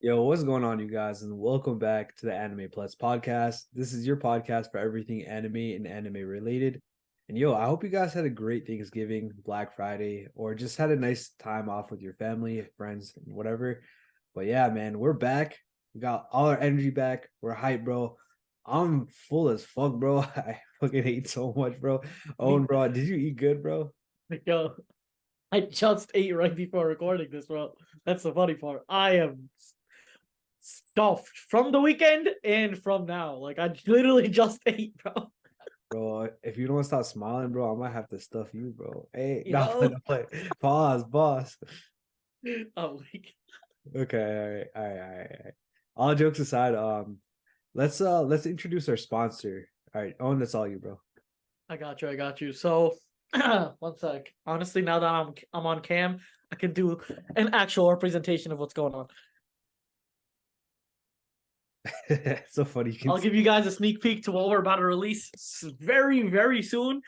Yo, what's going on, you guys? And welcome back to the Anime Plus podcast. This is your podcast for everything anime and anime related. And yo, I hope you guys had a great Thanksgiving, Black Friday, or just had a nice time off with your family, friends, and whatever. But yeah, man, we're back. We got all our energy back. We're hyped, bro. I'm full as fuck, bro. I fucking ate so much, bro. Owen, Me, bro, did you eat good, bro? yo, I just ate right before recording this, bro. That's the funny part. I am stuffed from the weekend and from now. Like I literally just ate, bro. Bro, if you don't stop smiling, bro, I might have to stuff you, bro. Hey, not Yo, no play. Pause, boss. I'm like, Okay, all right. All jokes aside, let's introduce our sponsor. All right, Owen, that's all you, bro. I got you. So, one sec. Honestly, now that I'm on cam, I can do an actual representation of what's going on. It's so funny. You can I'll see. give you guys a sneak peek to what we're about to release very, very soon.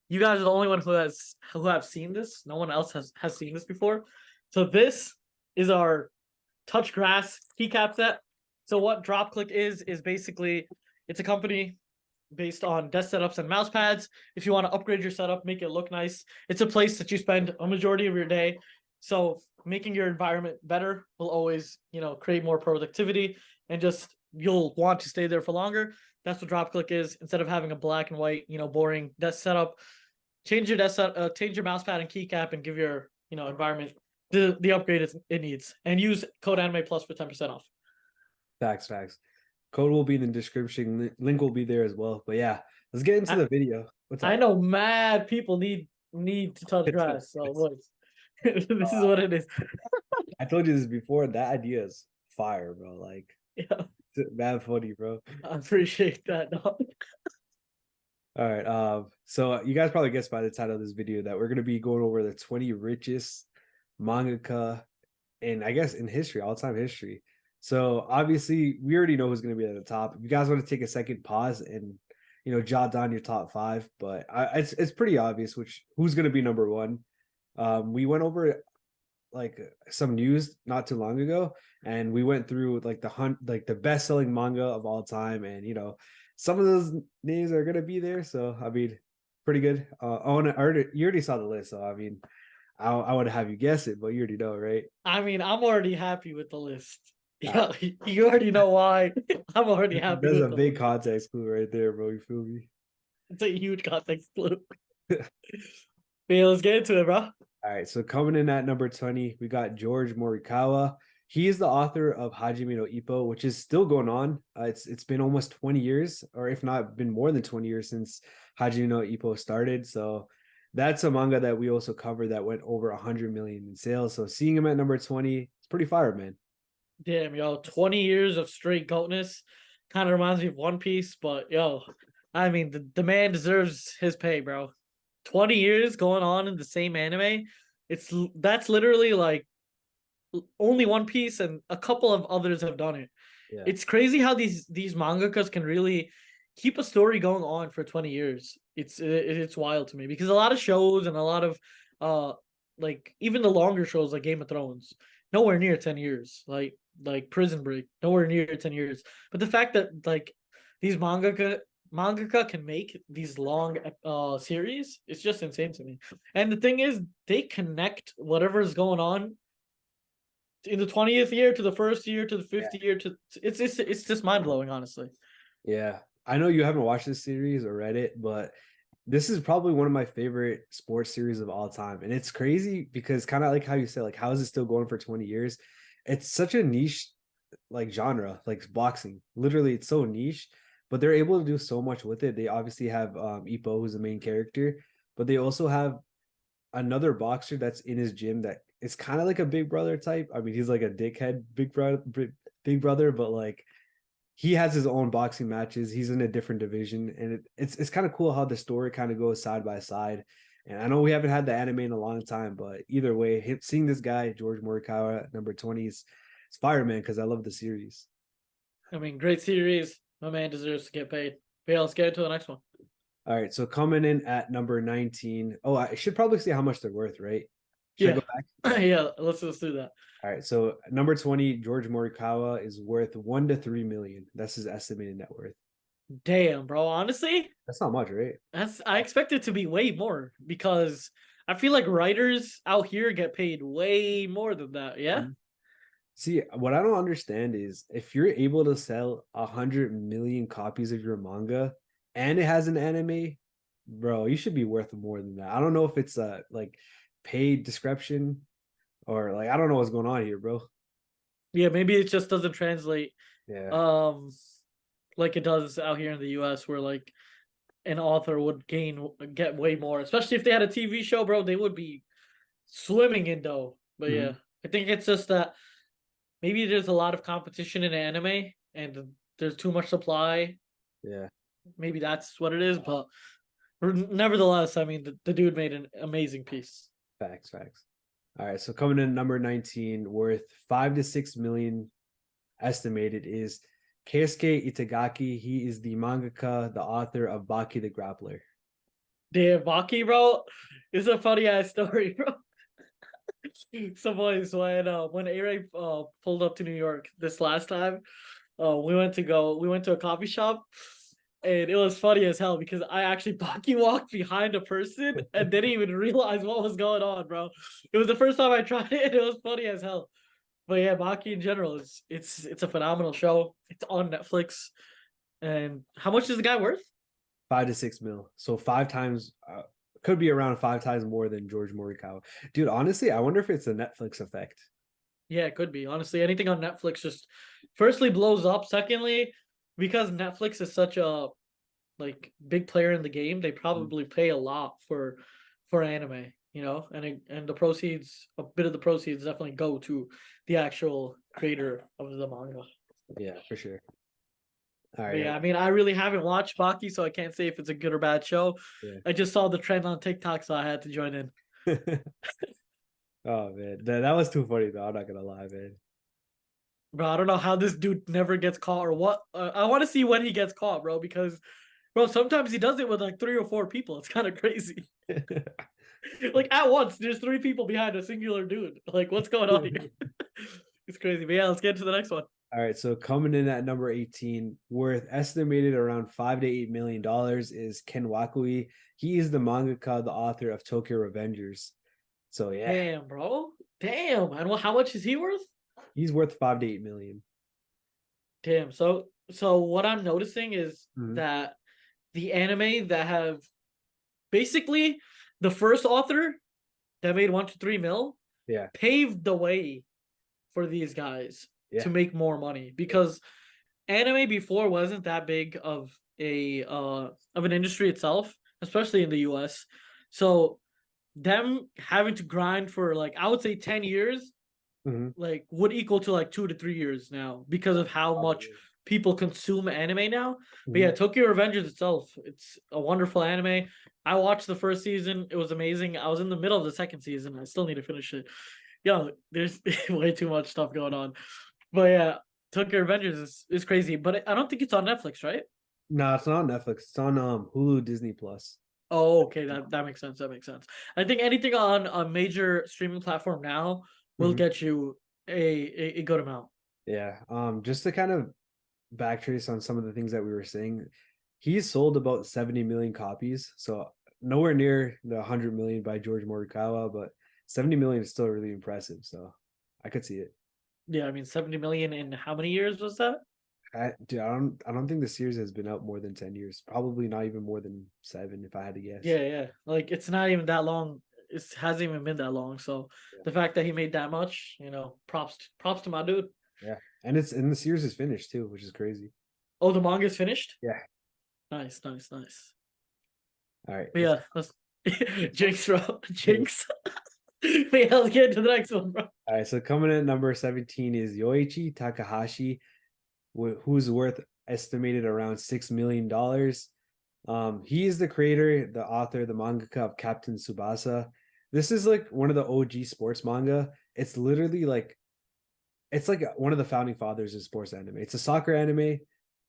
You guys are the only one who have seen this. No one else has seen this before. So this is our touch grass keycap set. So what DropClick is basically it's a company based on desk setups and mouse pads. If you want to upgrade your setup, make it look nice, it's a place that you spend a majority of your day. So making your environment better will always, create more productivity and just you'll want to stay there for longer. That's what DropClick is. Instead of having a black and white, boring desk setup, change your desk change your mouse pad and keycap, and give your environment the upgrade it needs. And use code Anime Plus for 10% off. Facts. Code will be in the description. Link will be there as well. But yeah, let's get into I, the video. What's I up? know mad people need to touch grass, so boys, this is what it is. I told you this before. That idea is fire, bro. Like, Yeah, it's mad funny, bro. I appreciate that, dog. All right. So you guys probably guessed by the title of this video that we're gonna be going over the 20 richest mangaka in, I guess, in history, all-time history. So obviously we already know who's gonna be at the top. If you guys want to take a second pause and jot down your top five, but it's pretty obvious who's gonna be number one. We went over like some news not too long ago, and we went through like the best-selling manga of all time, and some of those names are gonna be there. So I mean, pretty good. You already saw the list, so I mean, I would have you guess it, but you already know, right? I mean, I'm already happy with the list. Uh, Yeah, you already know why. I'm already happy there's with a the big list. context clue right there, bro. You feel me? It's a huge context clue. Yeah, let's get into it, bro. All right, so coming in at number 20, we got George Morikawa. He is the author of Hajime no Ippo, which is still going on. It's been almost 20 years, or if not, been more than 20 years since Hajime no Ippo started. So that's a manga that we also covered that went over 100 million in sales. So seeing him at number 20, it's pretty fire, man. Damn, yo, 20 years of straight goatness kind of reminds me of One Piece, but yo, I mean, the man deserves his pay, bro. 20 years going on in the same anime. That's literally like only One Piece and a couple of others have done it. Yeah. It's crazy how these mangakas can really keep a story going on for 20 years. It's wild to me because a lot of shows and a lot of uh like even the longer shows like Game of Thrones, nowhere near 10 years. Like Prison Break, nowhere near 10 years. But the fact that like these mangaka can make these long series, it's just insane to me. And the thing is, they connect whatever is going on in the 20th year to the first year to the 50th year to it's just mind blowing, honestly. Yeah. I know you haven't watched this series or read it, but this is probably one of my favorite sports series of all time. And it's crazy because kind of like how you said, like, how is it still going for 20 years? It's such a niche like genre, like boxing. Literally, it's so niche, but they're able to do so much with it. They obviously have Ippo, who's the main character, but they also have another boxer that's in his gym that is kind of like a big brother type. I mean, he's like a dickhead big brother, but like he has his own boxing matches. He's in a different division, and it's kind of cool how the story kind of goes side by side. And I know we haven't had the anime in a long time, but either way, seeing this guy George Morikawa at number 20 is it's fire, man, because I love the series. I mean, great series. My man deserves to get paid. But yeah, let's get into the next one. All right, so coming in at number 19. Oh, I should probably say how much they're worth, right? Should I Yeah. go back? Yeah, let's do that. All right. So number 20, George Morikawa is worth 1 to 3 million. That's his estimated net worth. Damn, bro. Honestly, That's not much, right? I expect it to be way more because I feel like writers out here get paid way more than that. Yeah. Mhm. See, what I don't understand is if you're able to sell 100 million copies of your manga and it has an anime, bro, you should be worth more than that. I don't know if it's like paid description or like I don't know what's going on here, bro. Yeah, maybe it just doesn't translate Yeah. um like it does out here in the US where like an author would get way more, especially if they had a TV show, bro, they would be swimming in dough. But yeah, Mhm. I think it's just that maybe there's a lot of competition in anime and there's too much supply. Yeah. Maybe that's what it is, but nevertheless, I mean, the dude made an amazing piece. Facts, facts. All right. So coming in number 19, worth 5 to 6 million estimated is Keisuke Itagaki. He is the mangaka, the author of Baki the Grappler. Damn, Baki, bro, it's a funny ass story, bro. So boys, when Aray pulled up to New York this last time, we went to a coffee shop, and it was funny as hell because I actually Baki walked behind a person and didn't even realize what was going on, bro. It was the first time I tried it, and it was funny as hell. But yeah, Baki in general is it's a phenomenal show. It's on Netflix. And how much is the guy worth? 5 to 6 mil. So 5 times, could be around 5 times more than George Morikawa. Dude, honestly, I wonder if it's a Netflix effect. Yeah, it could be. Honestly, anything on Netflix just firstly blows up. Secondly, because Netflix is such a like big player in the game, they Mm. probably pay a lot for anime, and the proceeds, a bit of the proceeds definitely go to the actual creator of the manga. Yeah, for sure. All But right. yeah, I mean, I really haven't watched Baki, so I can't say if it's a good or bad show. Yeah. I just saw the trend on TikTok, so I had to join in. Oh man, that was too funny though. I'm not gonna lie, man. Bro, I don't know how this dude never gets caught or what. I want to see when he gets caught, bro, because bro, sometimes he does it with like 3 or 4 people. It's kind of crazy. Like at once, there's 3 people behind a singular dude. Like, what's going on here? It's crazy. But yeah, let's get to the next one. All right, so coming in at number 18, worth estimated around $5 to $8 million is Ken Wakui. He is the mangaka, the author of Tokyo Revengers. So yeah, Damn, bro. Damn. And how much is he worth? he's worth 5 to 8 million. Damn. So what I'm noticing is Mhm. that the anime that have basically the first author that made 1 to 3 mil Yeah, paved the way for these guys yeah. to make more money because anime before wasn't that big of an industry itself, especially in the US. So them having to grind for like I would say 10 years Mhm. like would equal to like 2 to 3 years now because of how much Probably. people consume anime now. But yeah, Mhm. Tokyo Revengers itself, it's a wonderful anime. I watched the first season, it was amazing. I was in the middle of the second season. I still need to finish it. Yo, there's way too much stuff going on. But yeah, Tokyo Revengers is crazy. But I don't think it's on Netflix, right? No, it's not on Netflix. It's on Hulu, Disney Plus. Oh, okay, that makes sense. That makes sense. I think anything on a major streaming platform now will Mhm. get you a good amount. Yeah. Just to kind of backtrace on some of the things that we were saying, he's sold about 70 million copies. So nowhere near the 100 million by George Morikawa, but 70 million is still really impressive. So I could see it. Yeah, I mean 70 million in how many years was that? I don't think the series has been out more than 10 years. Probably not even more than 7 if I had to guess. Yeah, yeah. Like it's not even that long. It hasn't even been that long. So Yeah. the fact that he made that much, props to my dude. Yeah. And the series is finished too, which is crazy. Oh, the manga's finished? Yeah. Nice, nice, nice. All right. But yeah, let's Jinx, bro. Jinx. But yeah, let's get into the next one, bro. All right. So coming in at number 17 is Yoichi Takahashi, who's worth estimated around $6 million. He is the creator, the author, the mangaka of Captain Tsubasa. This is like one of the OG sports manga. It's like one of the founding fathers of sports anime. It's a soccer anime.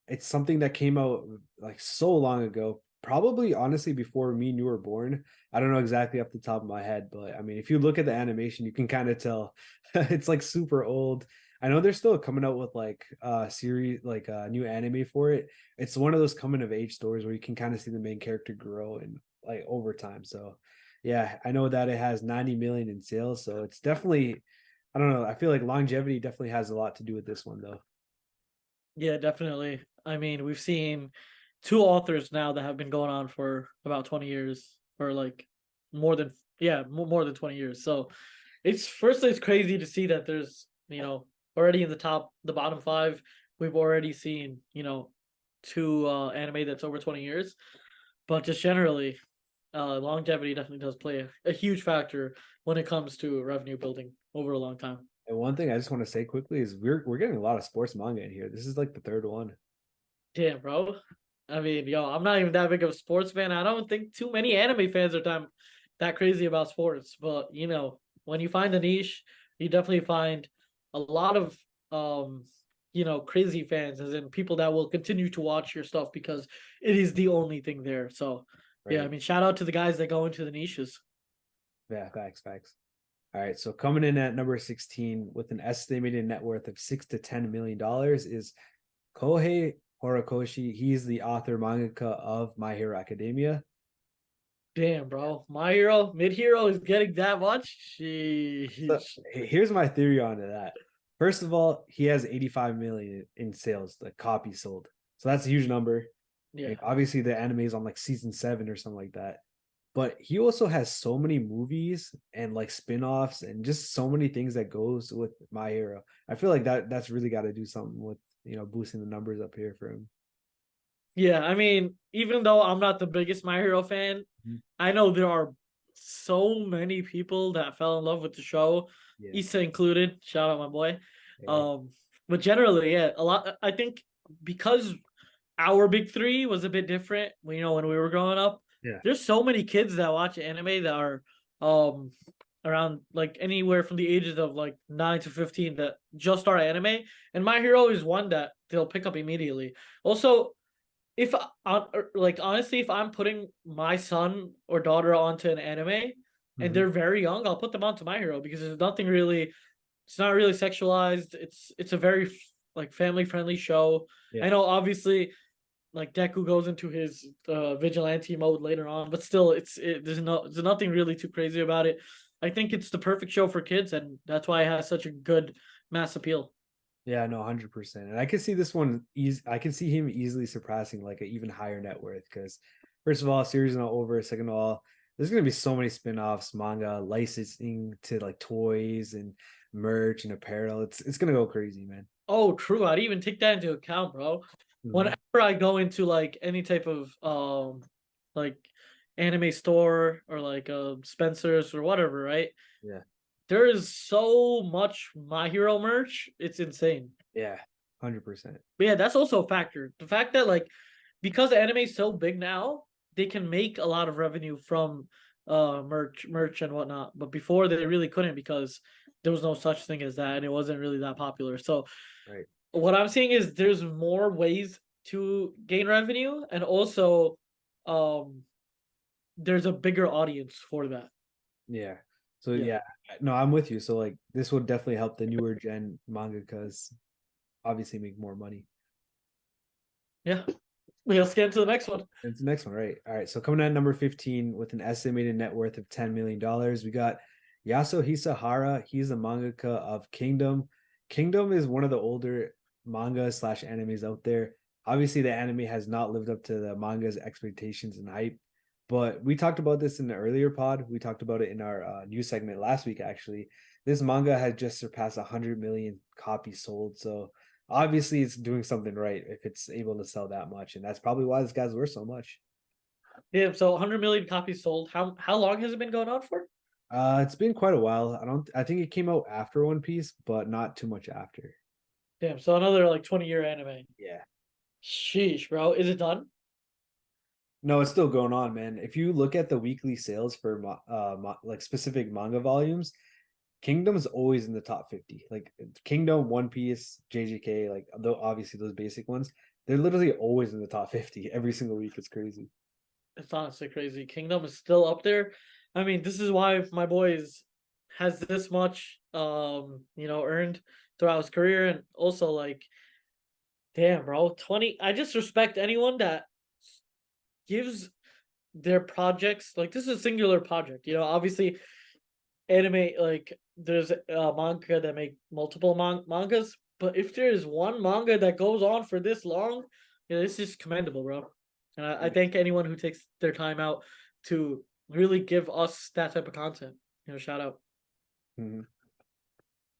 It's something that came out like so long ago, probably honestly before me and you were born. I don't know exactly off the top of my head, but I mean, if you look at the animation, you can kind of tell it's like super old. I know they're still coming out with like series like a new anime for it. It's one of those coming of age stories where you can kind of see the main character grow and like over time. So yeah, I know that it has 90 million in sales, so it's definitely, I don't know. I feel like longevity definitely has a lot to do with this one though. Yeah, definitely. I mean, we've seen two authors now that have been going on for about 20 years, or like more than, yeah, more than 20 years. So it's firstly, it's crazy to see that there's, already in the bottom five, we've already seen, two anime that's over 20 years. But just generally, longevity definitely does play a huge factor when it comes to revenue building over a long time. And one thing I just want to say quickly is we're getting a lot of sports manga in here. This is like the third one. Damn, bro. I mean, yo, I'm not even that big of a sports fan. I don't think too many anime fans are that crazy about sports. But when you find a niche, you definitely find a lot of crazy fans, as in people that will continue to watch your stuff because it is the only thing there. So yeah, I Right. mean, shout out to the guys that go into the niches. Yeah, facts, facts. All right. So coming in at number 16 with an estimated net worth of $6 to $10 million is Kohei Horikoshi. He's the author mangaka of My Hero Academia. Damn, bro. My hero, mid hero is getting that much. So Sheesh. here's my theory on that. First of all, he has 85 million in sales, the copies sold. So that's a huge number. Yeah. Like, obviously the anime is on like season 7 or something like that. But he also has so many movies and like spin-offs and just so many things that goes with My Hero. I feel like that's really got to do something with, boosting the numbers up here for him. Yeah, I mean, even though I'm not the biggest My Hero fan, Mhm. I know there are so many people that fell in love with the show, Yeah. Issa included. Shout out my boy. Yeah. Um, but generally, yeah, a lot. I think because our big three was a bit different. When we were growing up, Yeah. there's so many kids that watch anime that are um around like anywhere from the ages of like 9 to 15 that just start anime, and My Hero is one that they'll pick up immediately. Also, if like honestly, if I'm putting my son or daughter onto an anime and Mhm. they're very young, I'll put them onto My Hero because there's nothing really, it's not really sexualized. It's a very like family friendly show. I Yeah. know obviously like Deku goes into his vigilante mode later on, but still there's nothing really too crazy about it. I think it's the perfect show for kids, and that's why it has such a good mass appeal. Yeah, no, 100%. And I can see this one easy. I can see him easily surpassing like an even higher net worth because, first of all, series is not over. Second of all, there's gonna be so many spin-offs, manga, licensing to like toys and merch and apparel. It's gonna go crazy, man. Oh, true. I didn't even take that into account, bro. Whenever Mhm. I go into like any type of like anime store or like Spencer's or whatever, right? Yeah, There is so much My Hero merch. It's insane. yeah, 100%. But yeah, that's also a factor. The fact that like because anime is so big now, they can make a lot of revenue from merch and whatnot. But before they really couldn't because there was no such thing as that and it wasn't really that popular. So Right. what I'm seeing is there's more ways to gain revenue, and also um there's a bigger audience for that. Yeah. So Yeah. yeah, no, I'm with you. So like this would definitely help the newer gen mangakas obviously make more money. Yeah. Let's get into the next one. It's the next one, right? All right. So coming in at number 15 with an estimated net worth of $10 million, we got Yasuhisa Hara. He's the mangaka of Kingdom. Kingdom is one of the older manga slash animes out there. Obviously, the anime has not lived up to the manga's expectations and hype. But we talked about this in the earlier pod. We talked about it in our news segment last week, actually. This manga has just surpassed 100 million copies sold. So obviously it's doing something right if it's able to sell that much, and that's probably why this guy's worth so much. Yeah, so 100 million copies sold. How long has it been going on for? It's been quite a while. I think it came out after One Piece, but not too much after. Damn, so another like 20-year anime. Yeah. Sheesh, bro. Is it done? No, it's still going on, man. If you look at the weekly sales for like specific manga volumes, Kingdom's always in the top 50. Like Kingdom, One Piece, JJK, like though obviously those basic ones, they're literally always in the top 50 every single week. It's crazy. It's honestly crazy. Kingdom is still up there. I mean, this is why my boys has this much earned throughout his career, and also like damn bro, 20, I just respect anyone that gives their projects like this is a singular project. Obviously anime like there's manga that make multiple mangas, but if there is one manga that goes on for this long, this is commendable, bro. And I thank anyone who takes their time out to really give us that type of content. Shout out. Mhm.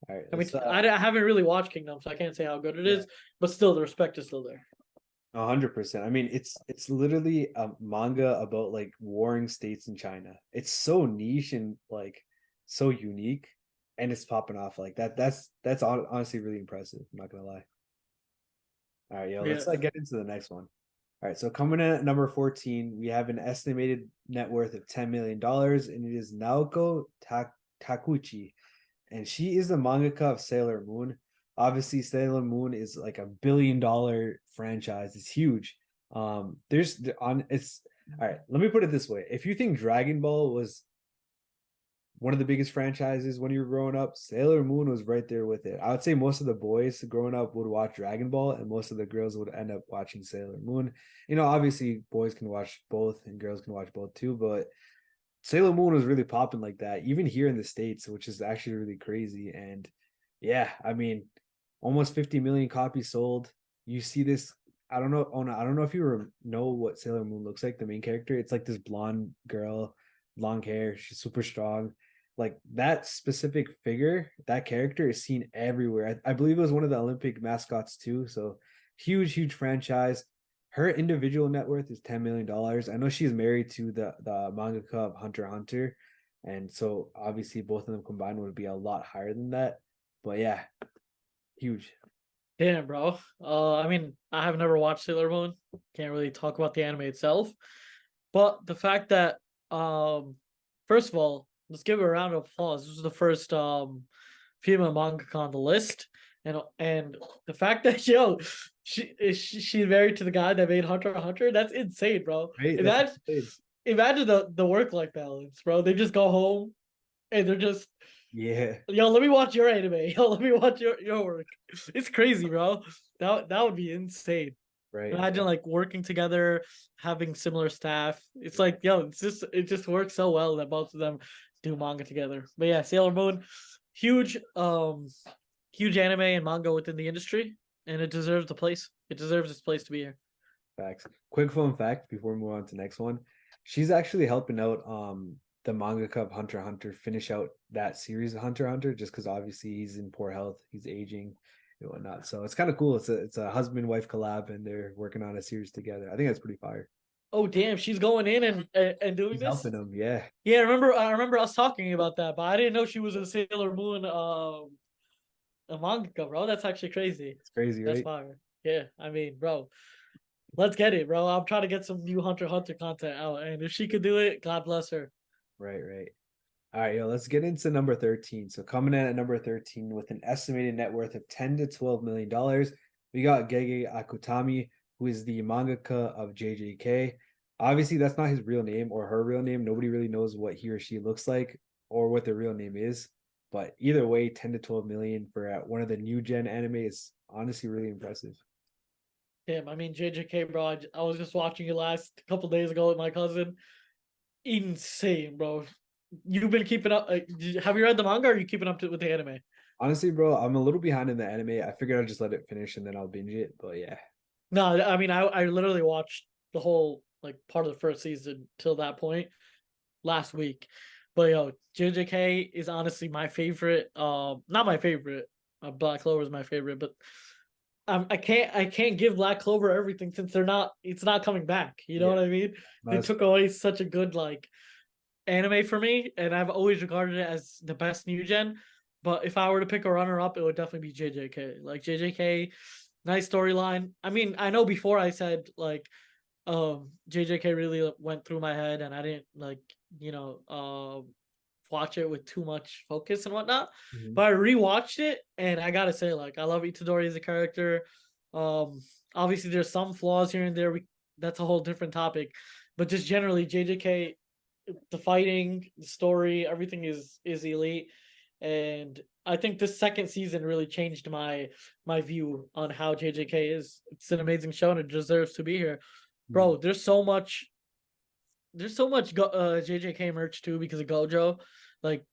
All right, I mean, let's I haven't really watched Kingdom, so I can't say how good it is, but still, the respect is still there. 100%. I mean, it's literally a manga about like warring states in China. It's so niche and like so unique, and it's popping off like that. Honestly really impressive. I'm not gonna lie. All right, yo, Yeah, let's get into the next one. All right, so coming in at number 14, we have an estimated net worth of $10 million, and it is Naoko Takuchi, and she is the mangaka of Sailor Moon. Obviously, Sailor Moon is like $1 billion franchise. It's huge. There's on it's all right. Let me put it this way: if you think Dragon Ball was one of the biggest franchises when you were growing up, Sailor Moon was right there with it. I would say most of the boys growing up would watch Dragon Ball, and most of the girls would end up watching Sailor Moon. Obviously, boys can watch both and girls can watch both too, but Sailor Moon was really popping like that, even here in the States, which is actually really crazy. And yeah, I mean, almost 50 million copies sold. You see this. I don't know. Oh no, I don't know if you know what Sailor Moon looks like, the main character. It's like this blonde girl, long hair. She's super strong. Like that specific figure, that character is seen everywhere. I believe it was one of the Olympic mascots too. So huge, huge franchise. Her individual net worth is $10 million. I know she's married to the mangaka of Hunter x Hunter, and so obviously both of them combined would be a lot higher than that. But yeah, huge. damn, bro. I mean, I have never watched Sailor Moon. Can't really talk about the anime itself, but the fact that first of all, let's give her a round of applause. This is the first female mangaka on the list, and the fact that she's married to the guy that made Hunter x Hunter. That's insane, bro. Right? That's Imagine insane. imagine the work life balance, bro. They just go home and they're just Yeah, yo. Let me watch your anime. Yo, let me watch your work. It's crazy, bro. That would be insane. right. Imagine like working together, having similar staff. It's like, yo, it just works so well that both of them do manga together. But yeah, Sailor Moon, huge, huge anime and manga within the industry, and it deserves the place. It deserves its place to be here. Facts. Quick fun fact before we move on to the next one. She's actually helping out the mangaka of Hunter x Hunter finish out that series of Hunter x Hunter just because obviously he's in poor health, he's aging and whatnot. So it's kind of cool. It's a husband wife collab and they're working on a series together. I think that's pretty fire. Oh damn, she's going in and doing He's this. helping him, yeah. Yeah, I remember us talking about that, but I didn't know she was a Sailor Moon a mangaka, bro. That's actually crazy. It's crazy, That's right? fire. Yeah, I mean, bro, let's get it, bro. I'm trying to get some new Hunter x Hunter content out, and if she could do it, God bless her. Right, right. All right, yo, let's get into number 13. So coming in at number 13 with an estimated net worth of 10 to $12 million, we got Gege Akutami, who is the mangaka of JJK. Obviously, that's not his real name or her real name. Nobody really knows what he or she looks like or what their real name is. But either way, 10 to 12 million for one of the new gen anime is honestly really impressive. Damn, I mean JJK, bro. I was just watching it last couple days ago with my cousin. Insane, bro. You've been keeping up. Have you read the manga? Or are you keeping up with the anime? Honestly, bro, I'm a little behind in the anime. I figured I'd just let it finish and then I'll binge it. But yeah, No, I mean I literally watched the whole like part of the first season till that point last week. But yo, JJK is honestly my favorite. Not my favorite. Black Clover is my favorite, but I can't give Black Clover everything since it's not coming back. You know yeah, what I mean? They that's took away such a good like anime for me, and I've always regarded it as the best new gen. But if I were to pick a runner up, it would definitely be JJK. Like JJK, nice storyline. I mean, I know before I said like JJK really went through my head and I didn't like, watch it with too much focus and whatnot. mhm. But I rewatched it and I gotta say, like, I love Itadori as a character. Obviously there's some flaws here and there. That's a whole different topic. but just generally JJK, the fighting, the story, everything is elite, and I think this second season really changed my view on how JJK is. It's an amazing show and it deserves to be here, Mm. bro. There's so much JJK merch too because of Gojo. Like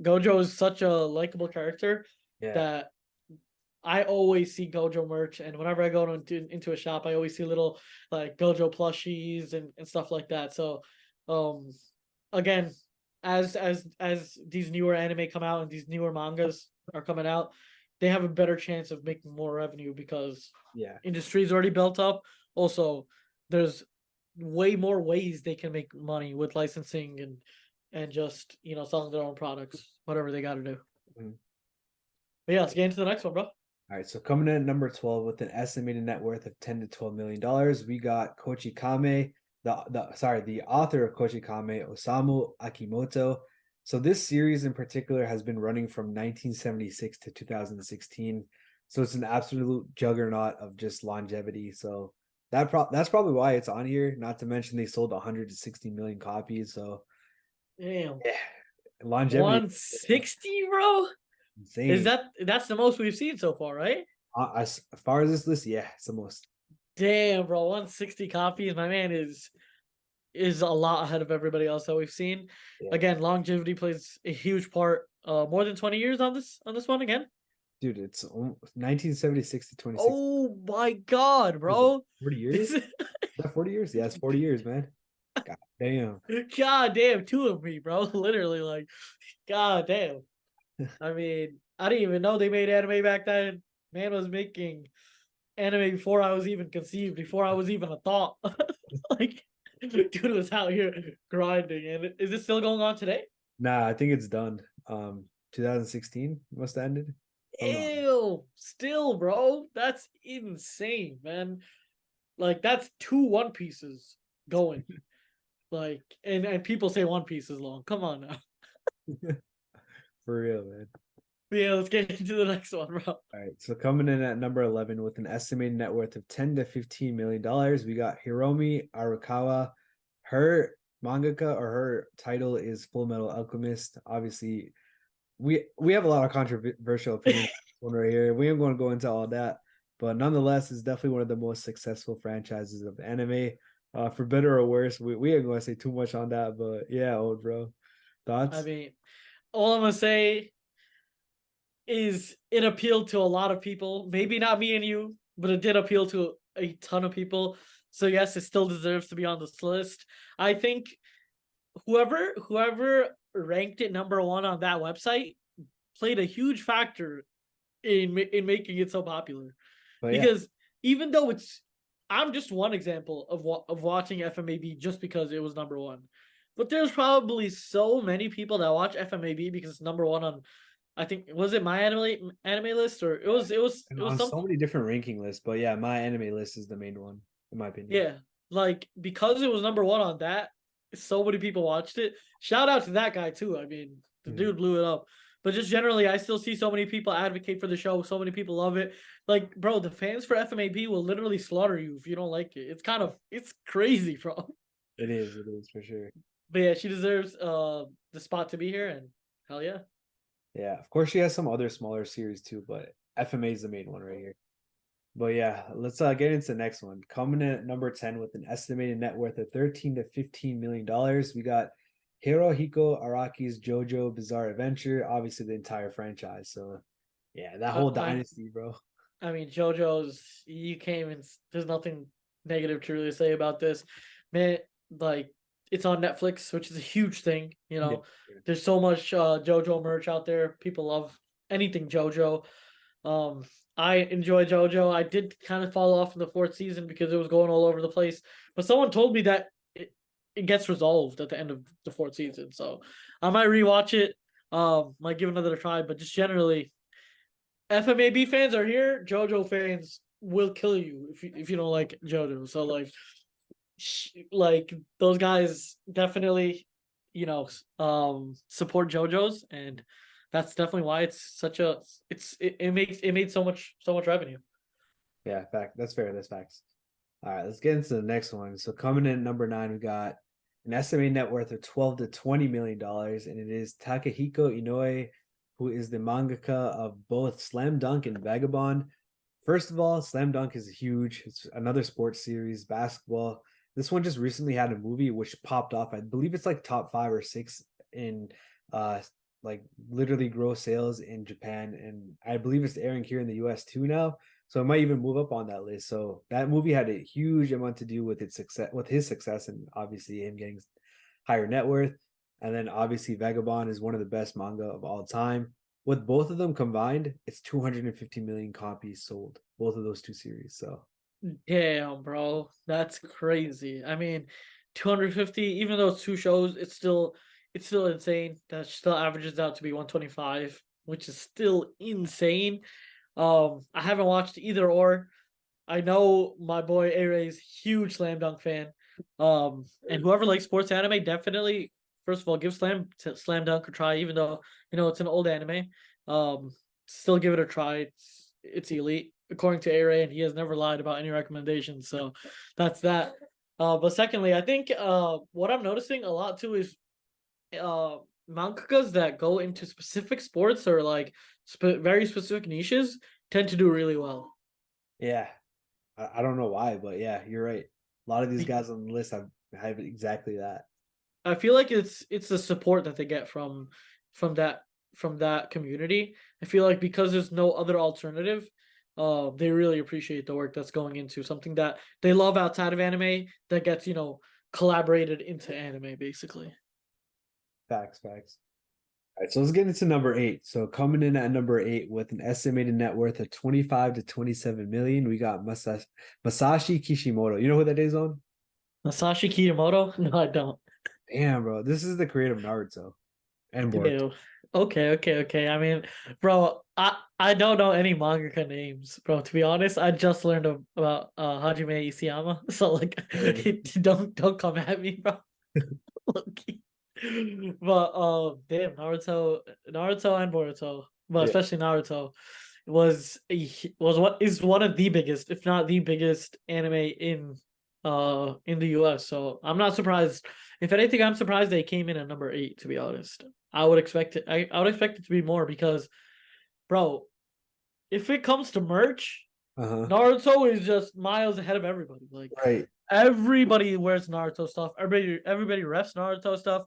Gojo is such a likable character Yeah. that I always see Gojo merch, and whenever I go into a shop, I always see little like Gojo plushies and stuff like that. So, um, again, as these newer anime come out and these newer mangas are coming out, they have a better chance of making more revenue because Yeah. industry's already built up. Also, there's way more ways they can make money with licensing and just selling their own products, whatever they got to do. Mm. But yeah, let's get into the next one, bro. All right, so coming in at number 12 with an estimated net worth of 10 to 12 million dollars, we got Kochi Kame, the author of Kochi Kame, Osamu Akimoto. So this series in particular has been running from 1976 to 2016. So it's an absolute juggernaut of just longevity. So that's probably why it's on here. Not to mention they sold 160 million copies. So Damn. yeah, longevity 160, bro? Is insane. that's the most we've seen so far, right? As far as this list, yeah, it's the most. Damn, bro. 160 copies. My man is a lot ahead of everybody else that we've seen. Yeah. Again, longevity plays a huge part. More than 20 years on this one again. Dude, it's 1976 to 26. Oh my god, What is it? bro. 40 years? This Is that 40 years? Yeah, it's 40 years, man. God damn. god damn, two of me, bro. Literally, like, god damn. I mean, I didn't even know they made anime back then. Man was making anime before I was even conceived, before I was even a thought. Like, dude was out here grinding. And is this still going on today? Nah, I think it's done. 2016 must have ended. I'm not. Ew, still, bro. That's insane, man. Like, that's two One Pieces going. Like, and people say One Piece is long. Come on now. For real, man. But yeah, let's get into the next one, bro. All right, so coming in at number 11 with an estimated net worth of 10 to 15 million dollars, we got Hiromi Arakawa. Her mangaka or her title is Full Metal Alchemist. Obviously, we have a lot of controversial opinions on right here. We ain't going to go into all that, but nonetheless, it's definitely one of the most successful franchises of anime. For better or worse, we ain't going to say too much on that, but yeah, old bro, I thoughts? mean, all I'm gonna say is it appealed to a lot of people. Maybe not me and you, but it did appeal to a ton of people. So yes, it still deserves to be on this list. I think whoever ranked it number one on that website played a huge factor in making it so popular. But yeah, Because even though I'm just one example of watching FMAB just because it was number one. But there's probably so many people that watch FMAB because it's number one on, I think, was it my anime list, or and it was on some, so many different ranking lists, but yeah, my anime list is the main one, in my opinion. yeah, like because it was number one on that, so many people watched it. Shout out to that guy too. I mean, the Mhm. dude blew it up. But just generally, I still see so many people advocate for the show. So many people love it. Like, bro, the fans for FMAP will literally slaughter you if you don't like it. It's crazy, bro. It is for sure. But yeah, she deserves the spot to be here, and hell yeah. Yeah, of course she has some other smaller series too, but FMA is the main one right here. But yeah, let's get into the next one. Coming in at number 10 with an estimated net worth of 13 to 15 million dollars, we got Hirohiko Araki's JoJo Bizarre Adventure, obviously the entire franchise. So yeah, that I whole I, dynasty, bro. I mean, JoJo's. You came and there's nothing negative to really say about this, man. Like it's on Netflix, which is a huge thing. Yeah. There's so much JoJo merch out there. People love anything JoJo. Um, I enjoy JoJo. I did kind of fall off in the fourth season because it was going all over the place. But someone told me that it gets resolved at the end of the fourth season. So I might rewatch it. Might give another try. But just generally, FMAB fans are here. JoJo fans will kill you if you don't like JoJo. So like those guys definitely, support JoJo's, and that's definitely why it's such a it made so much revenue. Yeah, fact. That's fair. That's facts. All right, let's get into the next one. So coming in at number 9, we got an estimated net worth of 12 to 20 million dollars, and it is Takahiko Inoue, who is the mangaka of both Slam Dunk and Vagabond. First of all, Slam Dunk is huge. It's another sports series, basketball. This one just recently had a movie which popped off. I believe it's like top 5 or 6 in uh like literally gross sales in Japan, and I believe it's airing here in the US too now. So it might even move up on that list. So that movie had a huge amount to do with its success, with his success, and obviously him getting higher net worth. And then obviously Vagabond is one of the best manga of all time. With both of them combined, it's 250 million copies sold. Both of those two series. So Damn, bro, that's crazy. I mean, 250. Even though it's two shows, it's still insane. That still averages out to be 125, which is still insane. I haven't watched either or. I know my boy Aray's huge Slam Dunk fan. And whoever likes sports anime, definitely first of all give Slam Dunk a try, even though it's an old anime. Um, Still give it a try. It's elite according to Aray, and he has never lied about any recommendations. So that's that. But secondly, I think what I'm noticing a lot too is uh mangakas that go into specific sports or like very specific niches tend to do really well. yeah, I don't know why, but yeah, you're right. A lot of these Be- guys on the list have exactly that. I feel like it's the support that they get from that from that community. I feel like because there's no other alternative, they really appreciate the work that's going into something that they love outside of anime that gets collaborated into anime basically. Facts, facts. All right, so let's get into number 8. So coming in at number 8 with an estimated net worth of 25 to 27 million, we got Masashi Kishimoto. You know who that is on? Masashi Kitamoto? No, I don't. Damn, bro. This is the creator of Naruto and Boruto. Ew. Okay, okay, okay. I mean, bro, I don't know any mangaka names, bro. To be honest, I just learned about Hajime Isayama, so like, don't come at me, bro. Low-key. But damn, Naruto and Boruto, but Yeah. especially Naruto, was what is one of the biggest, if not the biggest, anime in the US. So I'm not surprised. If anything, I'm surprised they came in at number 8. To be honest, I would expect it. I would expect it to be more because, bro, if it comes to merch, Uh-huh. Naruto is just miles ahead of everybody. Like Right. everybody wears Naruto stuff. Everybody refs Naruto stuff.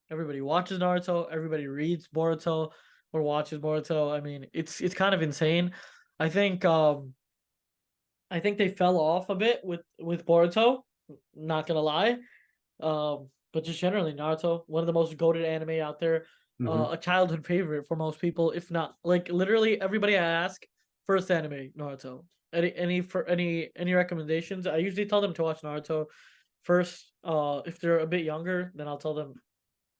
Everybody watches Naruto. Everybody reads Boruto or watches Boruto. I mean, it's kind of insane. I think I think they fell off a bit with Boruto. Not gonna lie, but just generally Naruto, one of the most goated anime out there, Hmm. a childhood favorite for most people, if not like literally everybody I ask, first anime Naruto. Any recommendations? I usually tell them to watch Naruto first. If they're a bit younger, then I'll tell them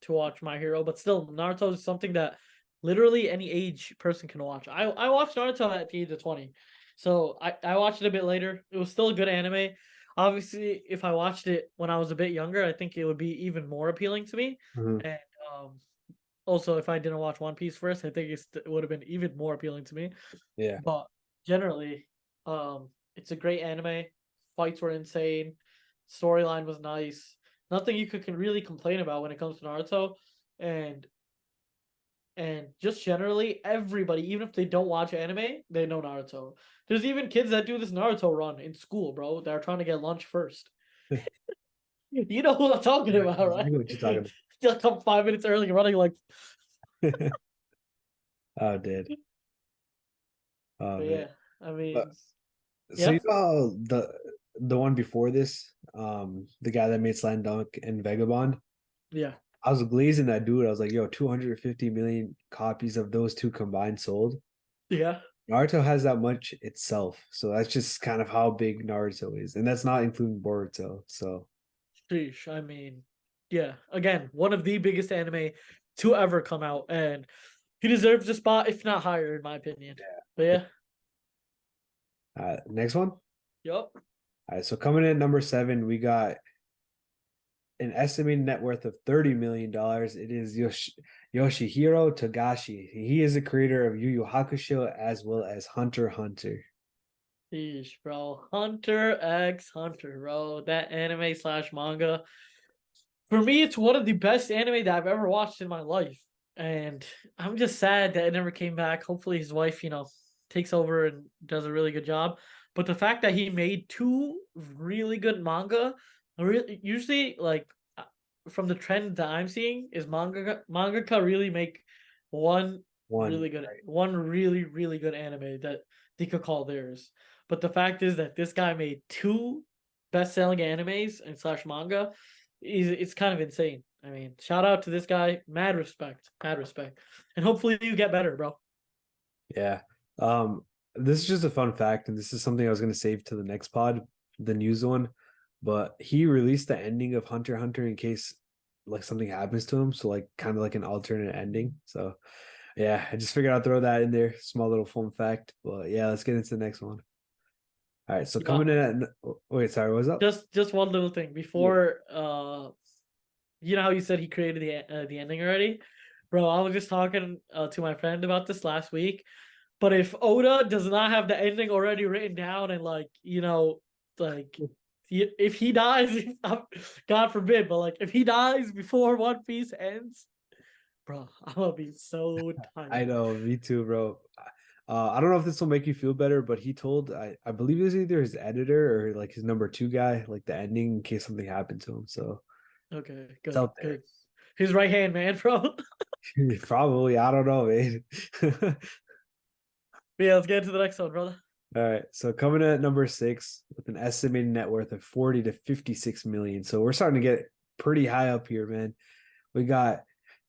to watch My Hero. But still, Naruto is something that literally any age person can watch. I watched Naruto at the age of 20, so I watched it a bit later. It was still a good anime. Obviously, if I watched it when I was a bit younger, I think it would be even more appealing to me. Hmm. And also, if I didn't watch One Piece first, I think it would have been even more appealing to me. Yeah. But generally, it's a great anime. Fights were insane. Storyline was nice. Nothing you can really complain about when it comes to Naruto, and just generally everybody, even if they don't watch anime, they know Naruto. There's even kids that do this Naruto run in school, bro. That are trying to get lunch first. You know who I'm talking Right. about, right? Exactly what you're talking They'll come 5 minutes early, running like. about. Oh, dude. Oh But man. yeah, I But mean, so you yeah, saw the one before this, the guy that made Slam Dunk and Vagabond. yeah, I was glazing that dude. I was like, yo, 250 million copies of those two combined sold. yeah. Naruto has that much itself. So that's just kind of how big Naruto is. And that's not including Boruto. So Sheesh. I mean, yeah. Again, one of the biggest anime to ever come out, and he deserves a spot, if not higher, in my opinion. But yeah, next one. yup, All right. So coming in at number 7, we got an estimated net worth of $30 million. It is Yoshihiro Togashi. He is the creator of Yu Yu Hakusho as well as Hunter x Hunter. Yeesh, bro. Hunter x Hunter, bro. That anime slash manga. For me, it's one of the best anime that I've ever watched in my life. And I'm just sad that it never came back. Hopefully his wife, takes over and does a really good job. But the fact that he made two really good manga, usually from the trend that I'm seeing is mangaka really make one One, right? one really really good anime that they could call theirs. But the fact is that this guy made two best-selling animes and slash manga. It's kind of insane. I mean, shout out to this guy. Mad respect, and hopefully you get better, bro. Yeah. Um, this is just a fun fact, and this is something I was going to save to the next pod, the news one. But he released the ending of Hunter x Hunter in case like something happens to him, so like kind of like an alternate ending. So yeah, I just figured I'd throw that in there. Small little fun fact. But yeah, let's get into the next one. All right, so Yeah, coming in at wait, sorry, what was up? just one little thing Yeah. before. You know how you said he created the ending already, bro? I was just talking to my friend about this last week. But if Oda does not have the ending already written down and like if he dies, God forbid, but like if he dies before One Piece ends, bro, I'm gonna be so I tight. know, me too, bro. I don't know if this will make you feel better, but he told I believe it was either his editor or like his number two guy, like the ending in case something happened to him. So Okay, it's good, out there. good. His right hand man, bro. Probably, I don't know, man. But yeah, let's get into the next one, brother. All right, so coming in at number six with an estimated net worth of 40 to 56 million. So we're starting to get pretty high up here, man. We got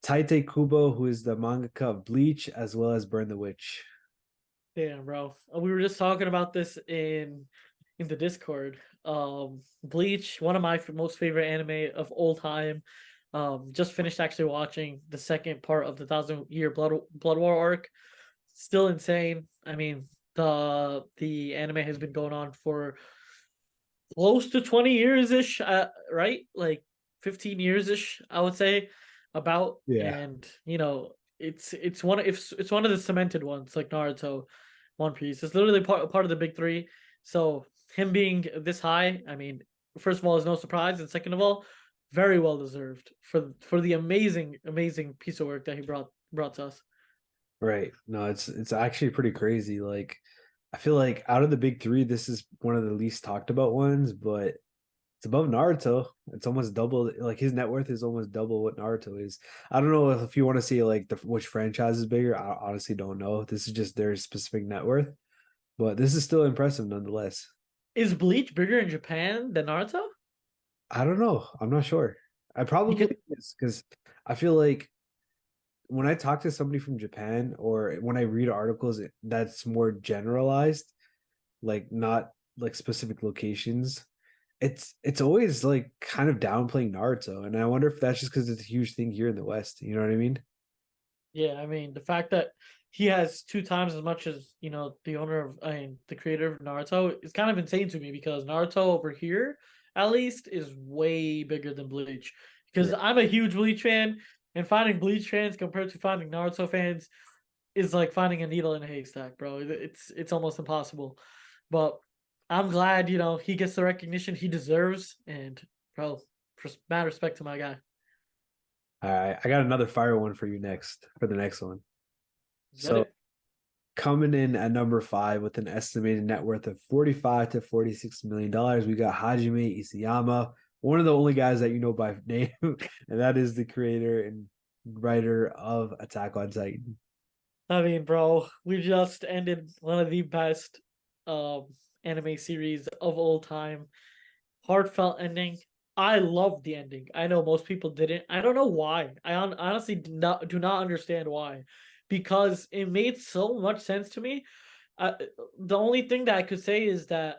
Taite Kubo, who is the mangaka of Bleach, as well as Burn the Witch. Damn, bro. We were just talking about this in the Discord. Bleach, one of my most favorite anime of all time. Just finished actually watching the second part of the Thousand Year Blood War arc. Still insane. I mean, the anime has been going on for close to 20 years ish, right? Like 15 years ish, I would say, about. Yeah. And it's one of the cemented ones, like Naruto, One Piece. It's literally part of the big three. So him being this high, I mean, first of all, is no surprise, and second of all, very well deserved for the amazing piece of work that he brought to us. Right. No, it's actually pretty crazy. Like I feel like out of the big three, this is one of the least talked about ones, but it's above Naruto. It's almost double. Like his net worth is almost double what Naruto is. I don't know if you want to see like which franchise is bigger. I honestly don't know. This is just their specific net worth, but this is still impressive nonetheless. Is Bleach bigger in Japan than Naruto? I don't know. I'm not sure. I probably Because is because I feel like when I talk to somebody from Japan or when I read articles that's more generalized, like not like specific locations, it's always like kind of downplaying Naruto. And I wonder if that's just because it's a huge thing here in the West. You know what I mean? Yeah, I mean the fact that he has two times as much as the owner of, I mean, the creator of Naruto is kind of insane to me because Naruto over here, at least, is way bigger than Bleach. Because Right. I'm a huge Bleach fan, and finding Bleach fans compared to finding Naruto fans is like finding a needle in a haystack, bro. It's almost impossible. But I'm glad he gets the recognition he deserves, and bro, mad respect to my guy. All right. I got another fire one for you next for the next one. Get So it? coming in at number five with an estimated net worth of 45 to $46 million, we got Hajime Isayama, one of the only guys that you know by name, and that is the creator and writer of Attack on Titan. I mean, bro, we just ended one of the best um anime series of all time. Heartfelt ending. I loved the ending. I know most people didn't. I don't know why. I honestly do not understand why, because it made so much sense to me. The only thing that I could say is that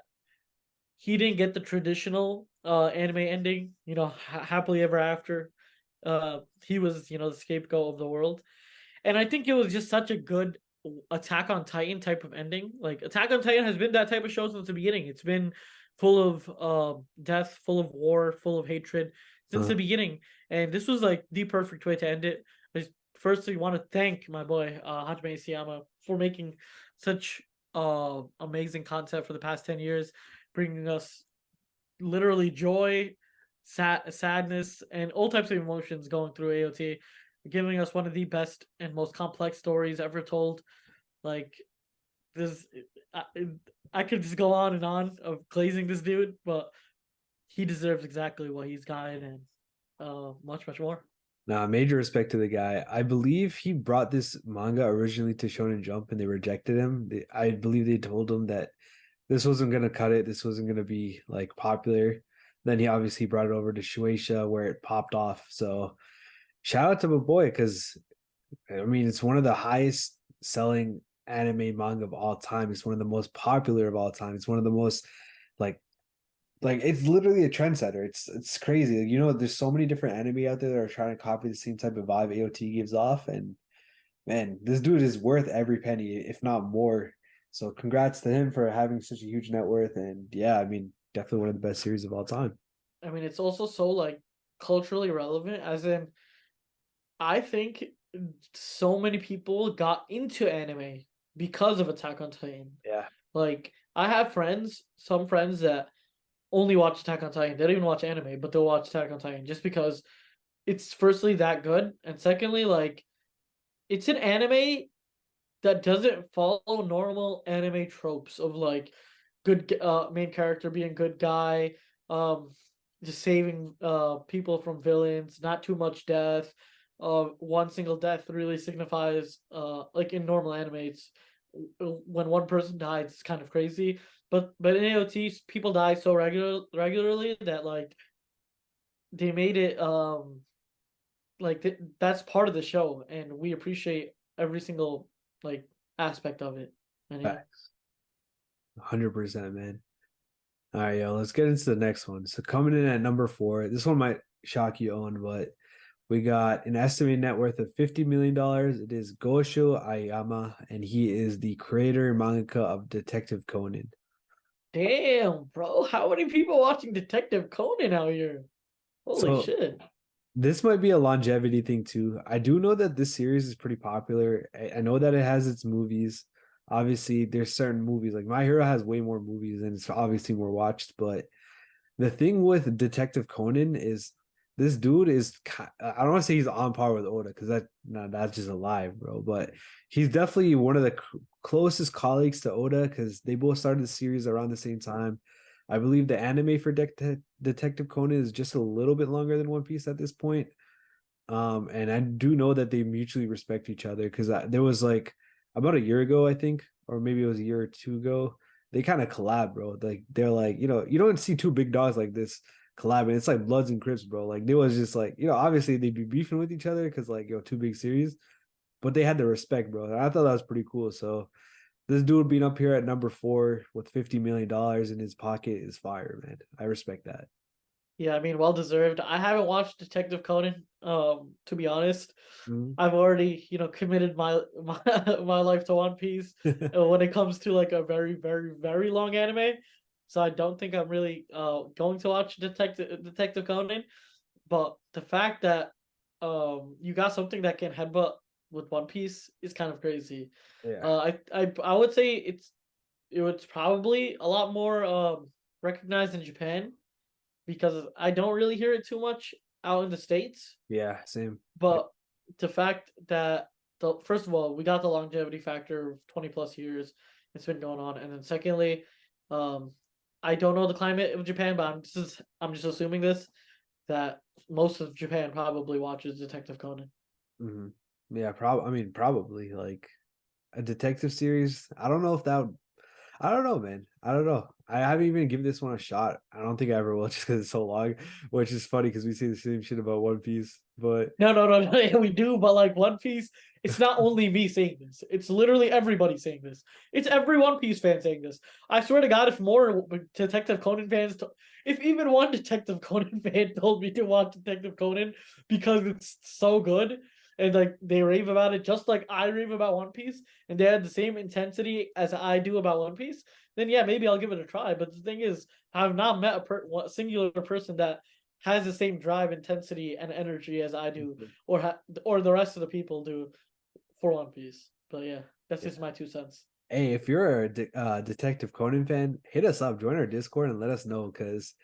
he didn't get the traditional anime ending. Happily ever after. He was the scapegoat of the world. And I think it was just such a good Attack on Titan type of ending. Like Attack on Titan has been that type of show since the beginning. It's been full of death, full of war, full of hatred since the Uh, beginning. And this was like the perfect way to end it. I firstly want to thank my boy Hajime Isayama for making such amazing content for the past 10 years, bringing us literally joy, sadness, and all types of emotions going through AOT, giving us one of the best and most complex stories ever told. Like this, I, I could just go on and on of glazing this dude, but he deserves exactly what he's gotten and much more. Nah, major respect to the guy. I believe he brought this manga originally to Shonen Jump and they rejected him. I believe they told him that this wasn't gonna cut it. This wasn't gonna be like popular. Then he obviously brought it over to Shueisha where it popped off. So shout out to my boy because I mean it's one of the highest selling anime manga of all time. It's one of the most popular of all time. It's one of the most like it's literally a trendsetter. It's crazy. Like, you know, there's so many different anime out there that are trying to copy the same type of vibe AOT gives off, and man, this dude is worth every penny, if not more. So congrats to him for having such a huge net worth, and yeah, I mean, definitely one of the best series of all time. I mean, it's also so like culturally relevant, as in, I think so many people got into anime because of Attack on Titan. Yeah, Like, I have some friends that only watch Attack on Titan. They don't even watch anime, but they'll watch Attack on Titan just because it's firstly that good, and secondly, like it's an anime that doesn't follow normal anime tropes of like good main character being good guy, um, just saving people from villains, not too much death. One single death really signifies like in normal anime, it's when one person dies, it's kind of crazy. But in AOT, people die so regularly that like they made it like that's part of the show, and we appreciate every single like aspect of it. And yeah, facts. 100%, man. All right, yo, let's get into the next one. So coming in at number 4, this one might shock you, Owen, but we got an estimated net worth of $50 million. It is Gosho Ayama, and he is the creator and mangaka of Detective Conan. damn, bro, how many people watching Detective Conan out here? Holy So shit! this might be a longevity thing too. I do know that this series is pretty popular. I know that it has its movies. Obviously, there's certain movies like My Hero has way more movies and it's obviously more watched. But the thing with Detective Conan is this dude is I don't want to say he's on par with Oda because that's just a lie, bro. But he's definitely one of the closest colleagues to Oda because they both started the series around the same time. I believe the anime for Detective Conan is just a little bit longer than One Piece at this point. And I do know that they mutually respect each other because there was like about a year ago, I think, or maybe it was a year or two ago. They kind of collab, bro. Like they're like, you don't see two big dogs like this collabing. It's like Bloods and Crips, bro. Like they was just like, obviously they'd be beefing with each other because like, two big series, but they had the respect, bro. And I thought that was pretty cool. So this dude being up here at number 4 with $50 million in his pocket is fire, man. I respect that. Yeah, I mean, well deserved. I haven't watched Detective Conan, to be honest. Mhm. I've already, committed my life to One Piece when it comes to like a very, very, very long anime. So I don't think I'm really going to watch Detective Conan. But the fact that you got something that can headbutt with One Piece is kind of crazy. Yeah. I would say it was probably a lot more recognized in Japan because I don't really hear it too much out in the States. Yeah, same. But the fact that first of all, we got the longevity factor of 20 plus years it's been going on, and then secondly, um, I don't know the climate of Japan, but I'm just assuming this that most of Japan probably watches Detective Conan. Hmm. Yeah, I mean, probably like a detective series. I don't know if that would, I don't know, man. I don't know. I haven't even given this one a shot. I don't think I ever will just because it's so long, which is funny because we say the same shit about One Piece. But No, no, no, no. Yeah, we do, but like One Piece, it's not only me saying this. It's literally everybody saying this. It's every One Piece fan saying this. I swear to God, if more Detective Conan fans, if even one Detective Conan fan told me to watch Detective Conan because it's so good and like they rave about it, just like I rave about One Piece, and they had the same intensity as I do about One Piece, then yeah, maybe I'll give it a try. But the thing is, I've not met a singular person that has the same drive, intensity, and energy as I do, or the rest of the people do for One Piece. But yeah, that's yeah. just my 2 cents. Hey, if you're a Detective Conan fan, hit us up, join our Discord, and let us know. Because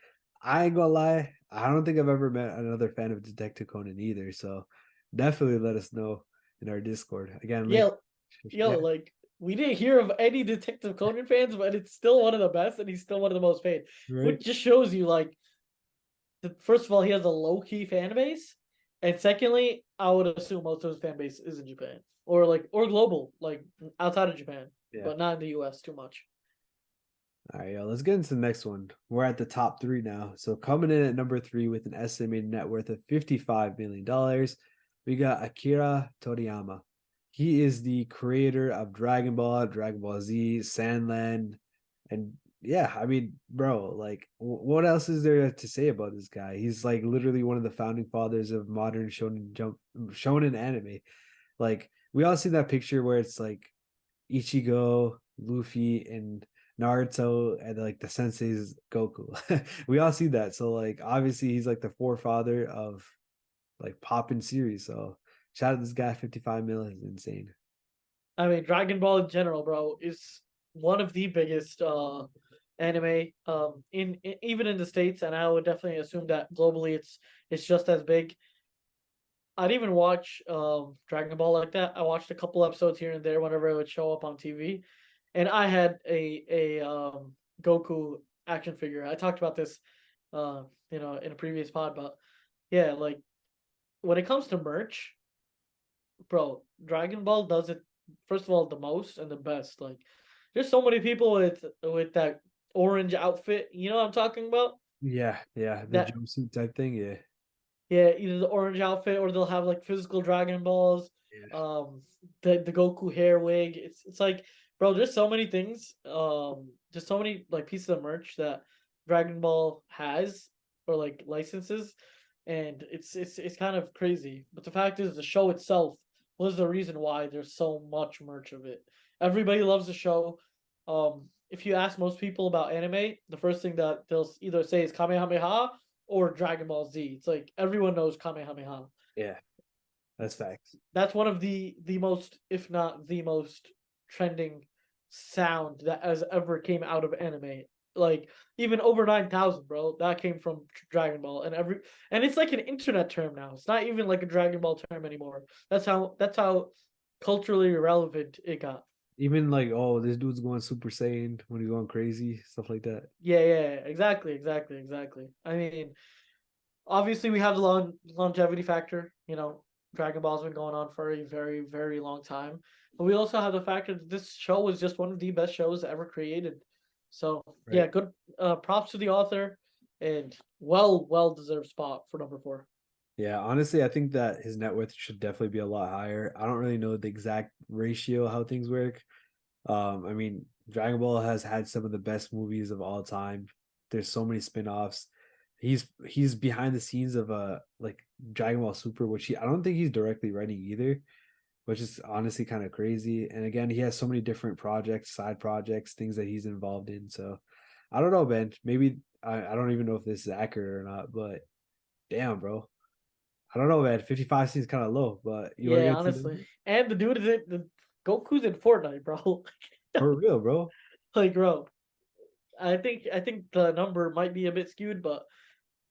I ain't gonna lie, I don't think I've ever met another fan of Detective Conan either. So definitely let us know in our Discord. Again, link. Yeah, yo, Yeah, like we didn't hear of any Detective Conan fans, but it's still one of the best, and he's still one of the most paid, right. which just shows you like first of all, he has a low key fan base, and secondly, I would assume most of his fan base is in Japan or or global, like outside of Japan, Yeah. but not in the U.S. too much. All right, yo, let's get into the next one. We're at the top three now. So coming in at number three with an estimated net worth of $55 million, we got Akira Toriyama. He is the creator of Dragon Ball, Dragon Ball Z, Sandland, and yeah, I mean, bro, like, what else is there to say about this guy? He's like literally one of the founding fathers of modern shonen anime. Like, we all see that picture where it's like Ichigo, Luffy, and Naruto, and like the sensei's Goku. We all see that. So like obviously he's like the forefather of like poppin' series. So shout out to this guy, 55 million is insane. I mean, Dragon Ball in general, bro, is one of the biggest anime even in the States, and I would definitely assume that globally it's just as big. I'd even watch Dragon Ball like that. I watched a couple episodes here and there whenever it would show up on TV, and I had a Goku action figure. I talked about this, in a previous pod, but yeah, like when it comes to merch, bro, Dragon Ball does it first of all the most and the best. Like, there's so many people with that orange outfit. You know what I'm talking about? Yeah, the That jumpsuit type thing. Yeah. Yeah, either the orange outfit or they'll have like physical Dragon Balls. Yeah. Um, the Goku hair wig. It's like, bro, there's so many things. There's so many like pieces of merch that Dragon Ball has or like licenses, and it's kind of crazy. But the fact is, the show itself was the reason why there's so much merch of it. Everybody loves the show. If you ask most people about anime, the first thing that they'll either say is Kamehameha or Dragon Ball Z. It's like everyone knows Kamehameha. Yeah. That's facts. That's one of the most, if not the most, trending sound that has ever came out of anime. Like even over 9,000, bro. That came from Dragon Ball, and it's like an internet term now. It's not even like a Dragon Ball term anymore. That's how culturally relevant it got. Even like, oh, this dude's going Super Saiyan when he's going crazy, stuff like that. Yeah, exactly. I mean, obviously, we have the longevity factor. Dragon Ball's been going on for a very, very long time. But we also have the factor that this show was just one of the best shows ever created. So yeah, Right. good props to the author and well deserved spot for number four. Yeah, honestly, I think that his net worth should definitely be a lot higher. I don't really know the exact ratio how things work. I mean, Dragon Ball has had some of the best movies of all time. There's so many spin-offs. He's behind the scenes of like Dragon Ball Super, which I don't think he's directly writing either, which is honestly kind of crazy. And again, he has so many different projects, side projects, things that he's involved in. So I don't know, man. Maybe I don't even know if this is accurate or not, but damn, bro. I don't know, man. 55 seems kind of low, but you want to Yeah, get into the honestly. And the dude is in the Goku's in Fortnite, bro. for real, bro? Like, bro, I think the number might be a bit skewed, but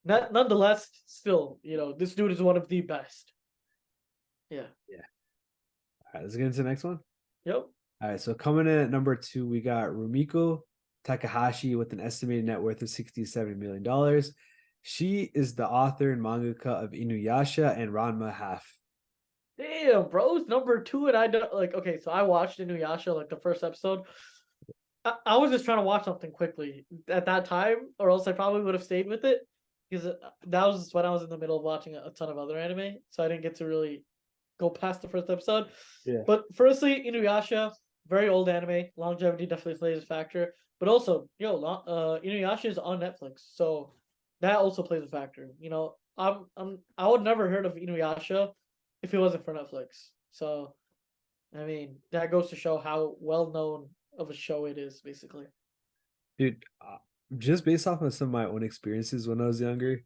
nonetheless, still, this dude is one of the best. Yeah. Yeah. All right, let's get into the next one. Yep. All right, so coming in at number two, we got Rumiko Takahashi with an estimated net worth of $67 million. She is the author and mangaka of Inuyasha and Ranma Half. Damn, bro, it's number two, and I don't like. Okay, so I watched Inuyasha like the first episode. I was just trying to watch something quickly at that time, or else I probably would have stayed with it because that was when I was in the middle of watching a ton of other anime, so I didn't get to really go past the first episode. Yeah. But firstly, Inuyasha, very old anime, longevity definitely plays a factor. But also, Inuyasha is on Netflix, so that also plays a factor. I would never heard of Inuyasha if it wasn't for Netflix. So I mean, that goes to show how well known of a show it is, basically. Dude, just based off of some of my own experiences when I was younger,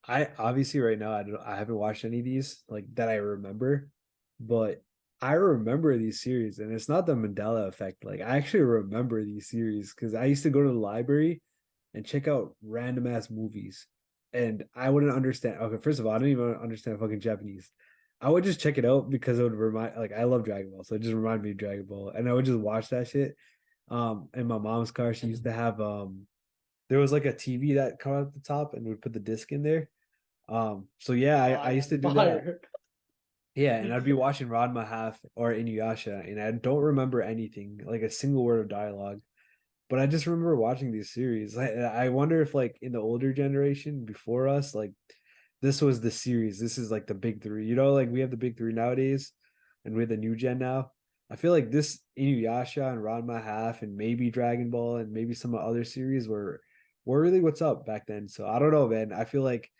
I obviously right now I haven't watched any of these like that I remember, but I remember these series, and it's not the Mandela effect. Like I actually remember these series because I used to go to the library and check out random ass movies, and I wouldn't understand. Okay, first of all, I didn't even understand fucking Japanese. I would just check it out because it would remind, like, I love Dragon Ball, so it just reminded me of Dragon Ball, and I would just watch that shit. In my mom's car, she used to have there was like a TV that come out the top, and would put the disc in there. So yeah, I used Fire, to do that. fire. Yeah, and I'd be watching Ranma Half or Inuyasha, and I don't remember anything, like a single word of dialogue. But I just remember watching these series. I wonder if like in the older generation before us, like this was the series. This is like the big three. You know, like we have the big three nowadays, and we have the new gen now. I feel like this Inuyasha and Ranma Half and maybe Dragon Ball and maybe some other series were really what's up back then. So I don't know, man. I feel like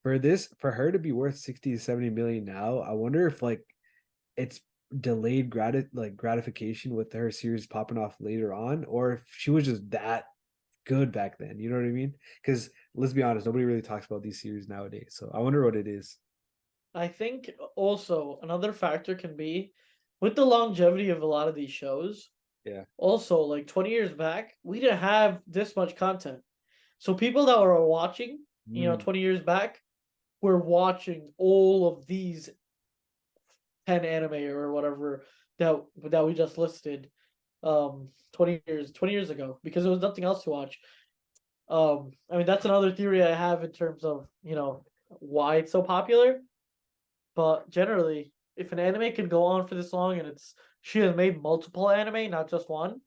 for her to be worth 60 to 70 million now, I wonder if like it's delayed gratification with her series popping off later on, or if she was just that good back then. You know what I mean? Because let's be honest, nobody really talks about these series nowadays. So I wonder what it is. I think also another factor can be with the longevity of a lot of these shows. Yeah. Also, like 20 years back, we didn't have this much content. So people that were watching, Mm, 20 years back, were watching all of these 10 anime or whatever that we just listed 20 years ago because there was nothing else to watch. I mean that's another theory I have in terms of, why it's so popular. But generally, if an anime can go on for this long and she has made multiple anime, not just one,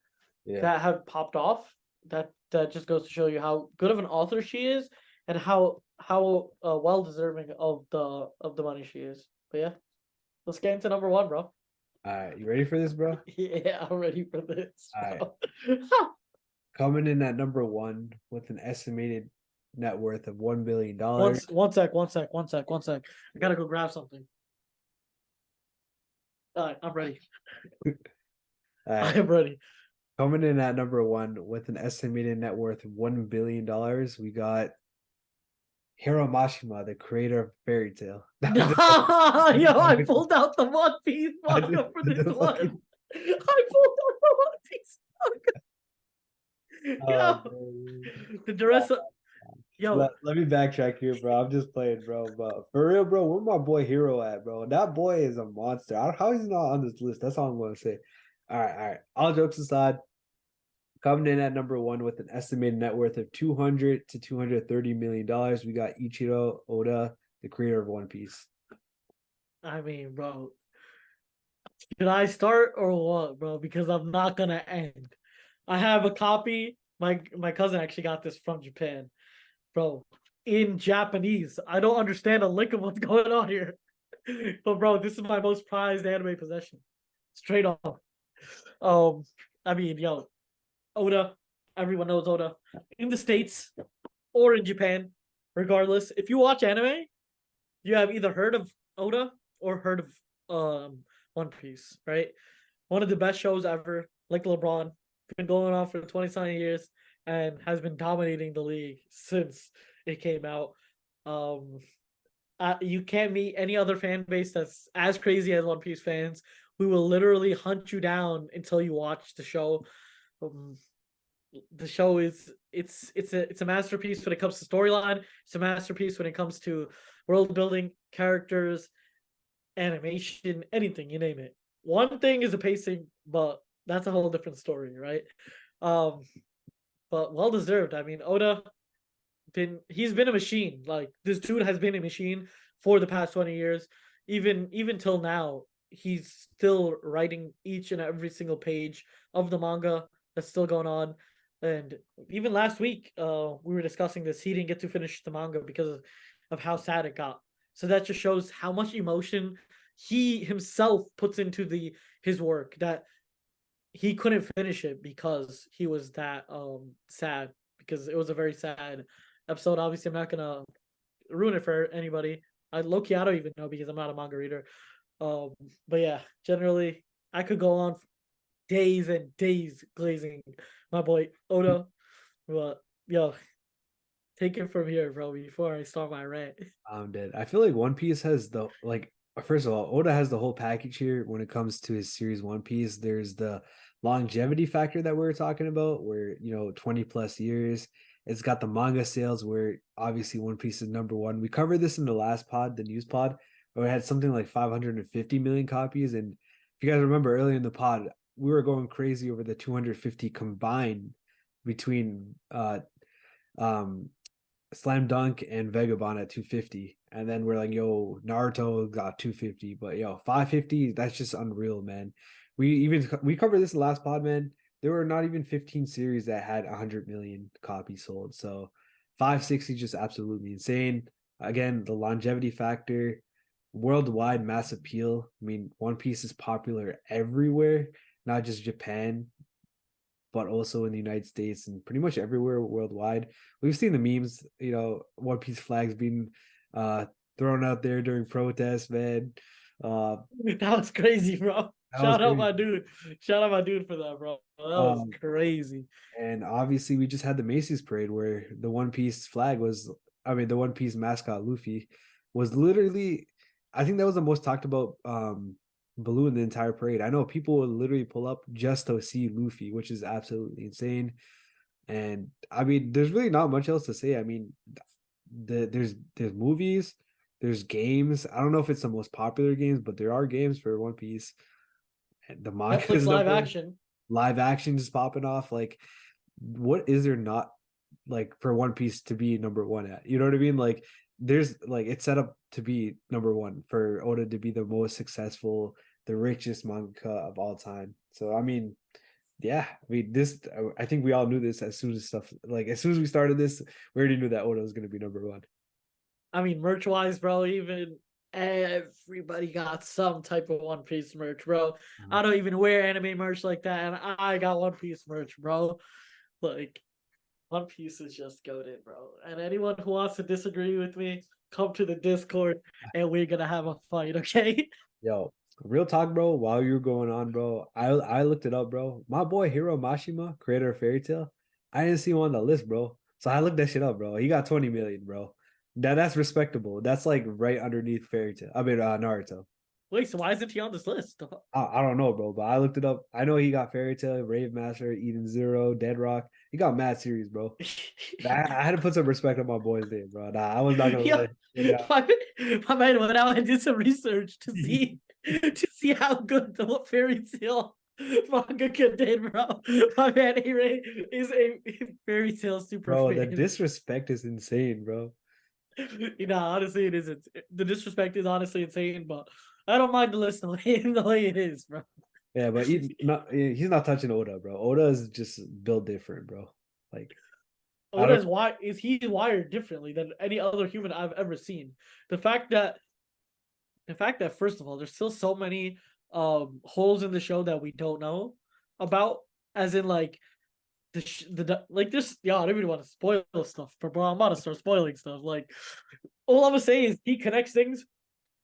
yeah. that have popped off, that just goes to show you how good of an author she is and how well deserving of the money she is. But yeah, let's get into number one, bro. All right, you ready for this, bro? Yeah, I'm ready for this, All right. bro. Coming in at number one with an estimated net worth of one, $1 billion. one sec, one sec, one sec, one sec. I gotta go grab something. All right, I'm ready. All right. I'm ready. Coming in at number one with an estimated net worth of $1 billion, we got Hiro Mashima, the creator of Fairy Tale. No, yo, I pulled out the One Piece I manga for this the one. fucking I pulled out the One Piece manga. oh Yo, man. the rest of yo, Let me backtrack here, bro. I'm just playing, bro. But for real, bro, where my boy Hero at, bro? That boy is a monster. How is he not on this list? That's all I'm gonna say. All right. All jokes aside, coming in at number one with an estimated net worth of 200 to $230 million, we got Ichiro Oda, the creator of One Piece. I mean, bro, should I start or what, bro? Because I'm not gonna end. I have a copy. My cousin actually got this from Japan, bro, in Japanese. I don't understand a lick of what's going on here. But bro, this is my most prized anime possession. Straight up. Um, I mean, yo, Oda, everyone knows Oda. In the States or in Japan, regardless, if you watch anime, you have either heard of Oda or heard of One Piece, right? One of the best shows ever, like LeBron, been going on for 20 something years and has been dominating the league since it came out. Um, you can't meet any other fan base that's as crazy as One Piece fans. We will literally hunt you down until you watch the show. Um, the show is it's a masterpiece when it comes to storyline. It's a masterpiece when it comes to world building, characters, animation, anything you name it. One thing is the pacing, but that's a whole different story, right? Um, but well deserved. I mean, Oda he's been a machine. Like this dude has been a machine for the past 20 years. Even till now, he's still writing each and every single page of the manga that's still going on. And even last week, we were discussing this. He didn't get to finish the manga because of how sad it got. So that just shows how much emotion he himself puts into his work that he couldn't finish it because he was that sad because it was a very sad episode. Obviously, I'm not gonna ruin it for anybody. I I don't even know because I'm not a manga reader. Um, but yeah, generally, I could go on days and days glazing my boy Oda. But yo, take it from here, bro. Before I start my rant. I'm dead. I feel like One Piece has the like first of all, Oda has the whole package here when it comes to his series One Piece. There's the longevity factor that we were talking about, where 20 plus years. It's got the manga sales where obviously One Piece is number one. We covered this in the last pod, the news pod, where it had something like 550 million copies. And if you guys remember earlier in the pod, we were going crazy over the 250 combined between um Slam Dunk and Vagabond at 250. And then we're like, yo, Naruto got 250, but yo, 550, that's just unreal, man. We covered this in the last pod, man. There were not even 15 series that had 100 million copies sold. So 560 just absolutely insane. Again, the longevity factor, worldwide mass appeal. I mean, One Piece is popular everywhere, not just Japan, but also in the United States and pretty much everywhere worldwide. We've seen the memes, One Piece flags being uh thrown out there during protests, man. Uh That was crazy, bro. that was Shout out my crazy. dude. Shout out my dude for that, bro. That was Um crazy. and obviously we just had the Macy's parade where the One Piece flag was the One Piece mascot Luffy was literally, I think that was the most talked about balloon in the entire parade. I know people would literally pull up just to see Luffy, which is absolutely insane. And I mean, there's really not much else to say. I mean, there's movies, there's games. I don't know if it's the most popular games, but there are games for One Piece. And the manga Netflix is live number one. action. Live action is popping off. Like, what is there not like for One Piece to be number one at? You know what I mean? Like, there's like it's set up to be number one for Oda to be the most successful, the richest mangaka of all time. So I mean, yeah, I mean this. I think we all knew this as soon as we started this, we already knew that Oda was going to be number one. I mean, merch wise, bro, even everybody got some type of One Piece merch, bro. I don't even wear anime merch like that, and I got One Piece merch, bro. Like, One Piece is just goated, bro. And anyone who wants to disagree with me, come to the Discord and we're gonna have a fight, okay? Yo, real talk, bro. While you're going on, bro, I looked it up, bro. My boy Hiro Mashima, creator of Fairy Tail, I didn't see him on the list, bro. So I looked that shit up, bro. He got 20 million, bro. That's respectable. That's like right underneath Fairy Tail. Naruto. Wait, so why isn't he on this list? I don't know, bro, but I looked it up. I know he got Fairy Tail, Rave Master, Eden Zero, Dead Rock. He got mad series, bro. I had to put some respect on my boy's name, bro. Nah, I was not gonna Yeah, let it out. my man went out and did some research to see how good the fairy tale manga did, bro. My man A-Ray is a fairy tale super Bro, the fan. disrespect is insane, bro. Honestly, it isn't. The disrespect is honestly insane, but I don't mind the list the way it is, bro. Yeah, but he's not touching Oda, bro. Oda is just built different, bro. Like I Oda don't is he wired differently than any other human I've ever seen. The fact that first of all, there's still so many holes in the show that we don't know about, as in like like this. Yeah, I don't even want to spoil stuff, but bro, I'm about to start spoiling stuff. Like, all I'm gonna say is he connects things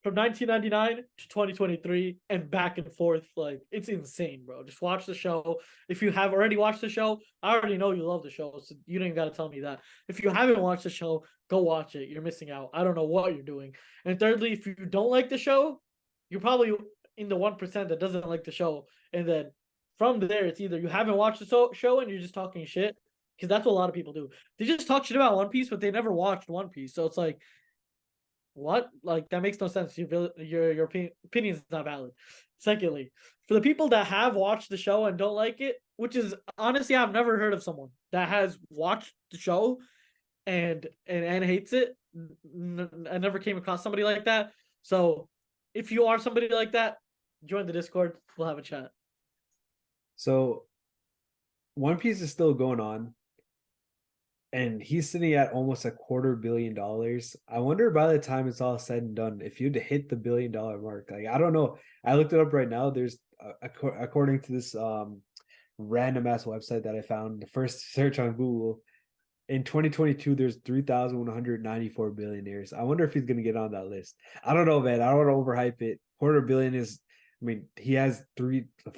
from 1999 to 2023 and back and forth. Like, it's insane, bro. Just watch the show. If you have already watched the show, I already know you love the show, so you don't even got to tell me that. If you haven't watched the show, go watch it. You're missing out. I don't know what you're doing. And thirdly, if you don't like the show, you're probably in the 1% that doesn't like the show. And then from there, it's either you haven't watched the show and you're just talking shit, because that's what a lot of people do. They just talk shit about One Piece, but they never watched One Piece. So it's like, what? Like, that makes no sense. Your opinion is not valid. Secondly, for the people that have watched the show and don't like it, which is honestly, I've never heard of someone that has watched the show and hates it. I never came across somebody like that. So if you are somebody like that, join the Discord. We'll have a chat. so One Piece is still going on, and he's sitting at almost $250 million. I wonder by the time it's all said and done, if you'd hit the $1 billion mark. Like I don't know. I looked it up right now. There's according to this random ass website that I found, the first search on Google in 2022, there's 3,194 billionaires. I wonder if he's gonna get on that list. I don't know, man. I don't want to overhype it. Quarter billion is, I mean, he has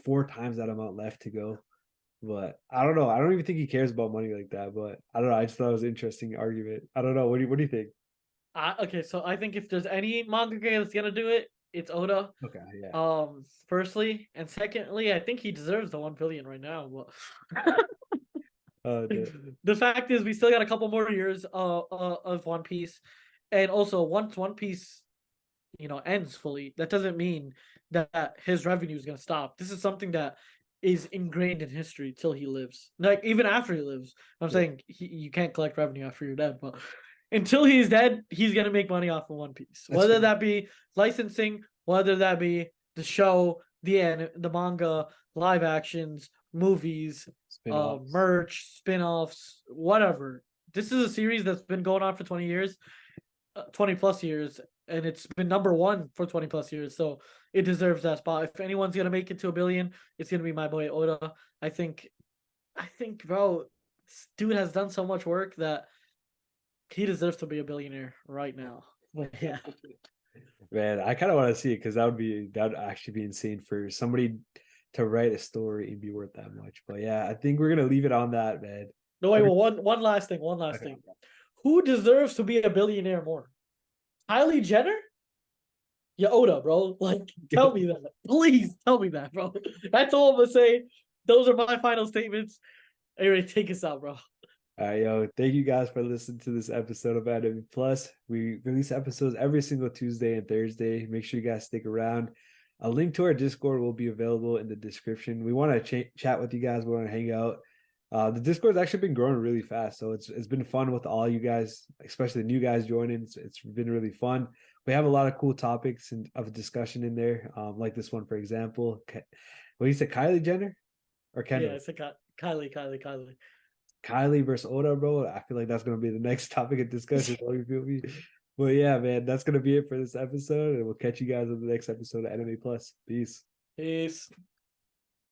4 times that amount left to go. But I don't know. I don't even think he cares about money like that. But I don't know. I just thought it was an interesting argument. I don't know. What do you think? Okay, so I think if there's any manga that's gonna do it, it's Oda. Okay, yeah. Firstly, and secondly, I think he deserves the 1 billion right now. But Oh, the fact is, we still got a couple more years of One Piece, and also once One Piece, ends fully, that doesn't mean that his revenue is gonna stop. This is something that is ingrained in history till he lives. Like even after he lives, I'm yeah, saying you can't collect revenue after you're dead, but until he's dead, he's gonna make money off of One Piece, that's whether fair. that be licensing, whether that be the show, the manga, live actions, movies, Spin-offs. merch, spin-offs, whatever. This is a series that's been going on for 20 years, 20 plus years, and it's been number one for 20 plus years. So it deserves that spot. If anyone's gonna make it to 1 billion, it's gonna be my boy Oda. I think, bro, this dude has done so much work that he deserves to be a billionaire right now. But yeah. Man, I kind of want to see it because that would actually be insane for somebody to write a story and be worth that much. But yeah, I think we're gonna leave it on that, man. No wait, well, one last thing, one last Okay. thing. Who deserves to be a billionaire more? Kylie Jenner? Yeah, Oda, bro. Like, tell me that. Please tell me that, bro. That's all I'm gonna say. Those are my final statements. Anyway, take us out, bro. All right, yo, thank you guys for listening to this episode of Anime Plus. We release episodes every single Tuesday and Thursday. Make sure you guys stick around. A link to our Discord will be available in the description. We want to chat with you guys. We want to hang out. The Discord's actually been growing really fast, so it's been fun with all you guys, especially the new guys joining. It's been really fun. We have a lot of cool topics and of discussion in there, like this one, for example. What you said, Kylie Jenner or Yeah, Kendall? it's a Kylie. Kylie versus Oda, bro. I feel like that's gonna be the next topic of discussion. You feel me? But yeah, man, that's gonna be it for this episode, and we'll catch you guys on the next episode of Anime Plus. Peace. Peace.